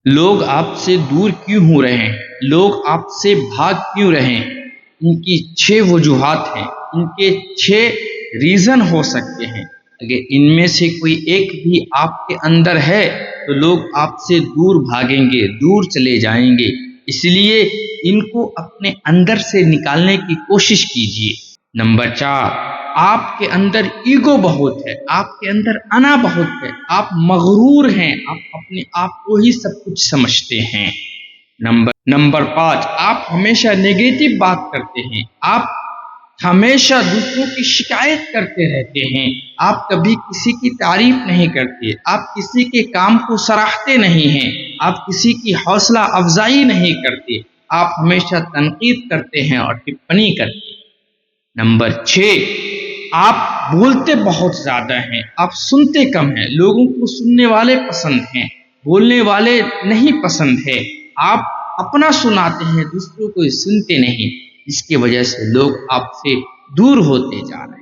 لوگ آپ سے دور کیوں ہو رہے ہیں؟ لوگ آپ سے بھاگ کیوں رہے ہیں؟ ان کی 6 وجوہات ہیں، ان کے 6 ریزن ہو سکتے ہیں۔ اگر ان میں سے کوئی ایک بھی آپ کے اندر ہے تو لوگ آپ سے دور بھاگیں گے، دور چلے جائیں گے۔ اس لیے ان کو اپنے اندر سے نکالنے کی کوشش کیجیے۔ نمبر 4، آپ کے اندر ایگو بہت ہے، آپ کے اندر انا بہت ہے، آپ مغرور ہیں، آپ اپنے آپ کو ہی سب کچھ سمجھتے ہیں۔ نمبر 5، آپ ہمیشہ نیگیٹو بات کرتے ہیں، آپ ہمیشہ دوسروں کی شکایت کرتے رہتے ہیں، آپ کبھی کسی کی تعریف نہیں کرتے، آپ کسی کے کام کو سراہتے نہیں ہیں، آپ کسی کی حوصلہ افزائی نہیں کرتے، آپ ہمیشہ تنقید کرتے ہیں اور ٹپنی کرتے ہیں۔ نمبر 6، آپ بولتے بہت زیادہ ہیں، آپ سنتے کم ہیں، لوگوں کو سننے والے پسند ہیں، بولنے والے نہیں پسند ہے، آپ اپنا سناتے ہیں، دوسروں کو سنتے نہیں، اس کی وجہ سے لوگ آپ سے دور ہوتے جا رہے ہیں۔